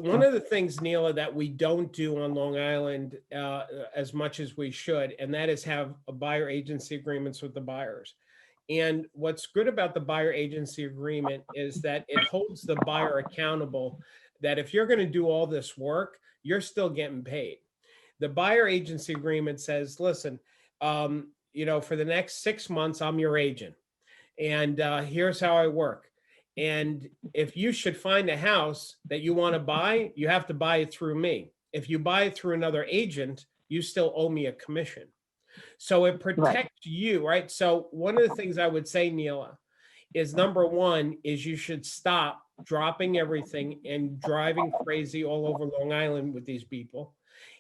one of the things, Neela, that we don't do on Long Island as much as we should, and that is have a buyer agency agreements with the buyers. And what's good about the buyer agency agreement is that it holds the buyer accountable that if you're going to do all this work, you're still getting paid. The buyer agency agreement says, listen, for the next 6 months, I'm your agent. And here's how I work. And if you should find a house that you want to buy, you have to buy it through me. If you buy it through another agent, you still owe me a commission. So it protects you, right? So one of the things I would say, Neela, is number one is you should stop dropping everything and driving crazy all over Long Island with these people.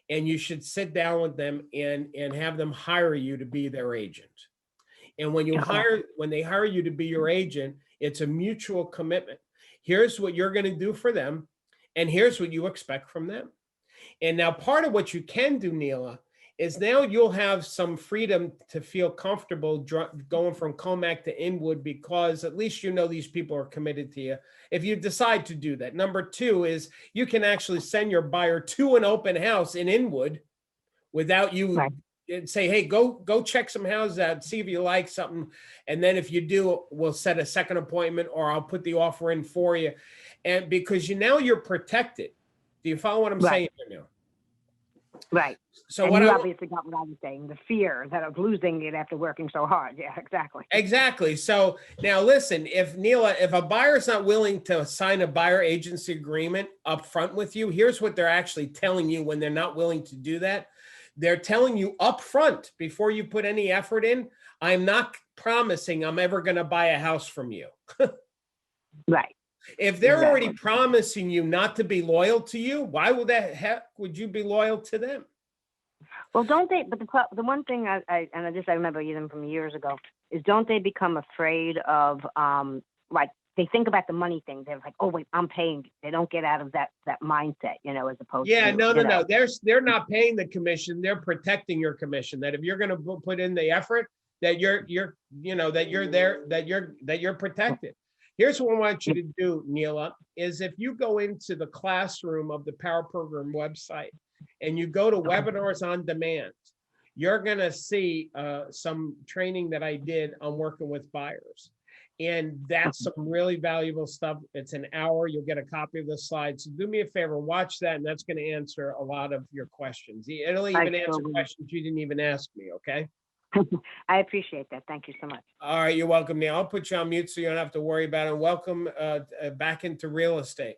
And you should sit down with them and have them hire you to be their agent. And when they hire you to be your agent, it's a mutual commitment. Here's what you're going to do for them, and here's what you expect from them. And now part of what you can do, Neela, is now you'll have some freedom to feel comfortable going from Comac to Inwood, because at least you know these people are committed to you if you decide to do that. Number two is you can actually send your buyer to an open house in Inwood without you say, hey, go check some houses out, see if you like something. And then if you do, we'll set a second appointment or I'll put the offer in for you. And because you're protected. Do you follow what I'm saying here now? Right. So and what you obviously got what I was saying, the fear of losing it after working so hard. Yeah, exactly. Exactly. So now listen, if a buyer's not willing to sign a buyer agency agreement up front with you, here's what they're actually telling you when they're not willing to do that. They're telling you up front before you put any effort in, I'm not promising I'm ever going to buy a house from you. Right. If they're already promising you not to be loyal to you, why would you be loyal to them? Well, don't they? But the one thing I remember even from years ago is, don't they become afraid of like they think about the money thing? They're like, oh wait, I'm paying. They don't get out of that mindset, as opposed to no. They're not paying the commission. They're protecting your commission. That if you're going to put in the effort, that you're protected. Here's what I want you to do, Neela, is if you go into the classroom of the Power Program website and you go to webinars on demand, you're going to see some training that I did on working with buyers. And that's some really valuable stuff. It's an hour. You'll get a copy of the slides. So do me a favor, watch that, and that's going to answer a lot of your questions. It'll even answer questions you didn't even ask me, okay? I appreciate that. Thank you so much. All right, you're welcome, Neil. I'll put you on mute so you don't have to worry about it. Welcome back into real estate.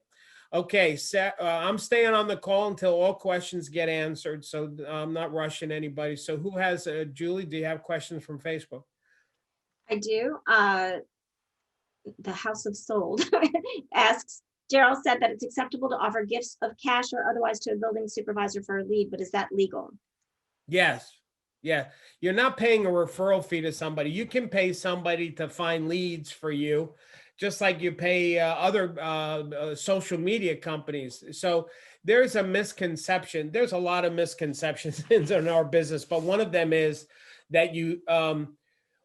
Okay, I'm staying on the call until all questions get answered, so I'm not rushing anybody. So who has, Julie, do you have questions from Facebook? I do. The House of Sold asks, Darryl said that it's acceptable to offer gifts of cash or otherwise to a building supervisor for a lead, but is that legal? Yes. Yeah, you're not paying a referral fee to somebody. You can pay somebody to find leads for you, just like you pay other social media companies. So there's a misconception. There's a lot of misconceptions in our business, but one of them is that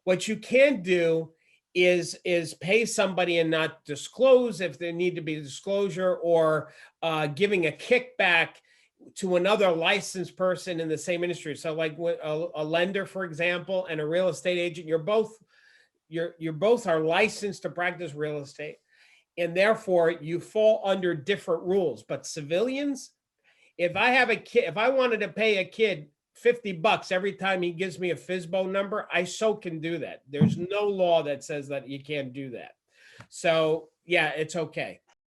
what you can do is pay somebody and not disclose if there need to be disclosure, or giving a kickback to another licensed person in the same industry. So like a lender, for example, and a real estate agent, you're both are licensed to practice real estate, and therefore you fall under different rules. But civilians, if I wanted to pay a kid $50 every time he gives me a FSBO number, I can do that. There's no law that says that you can't do that. So yeah, it's okay.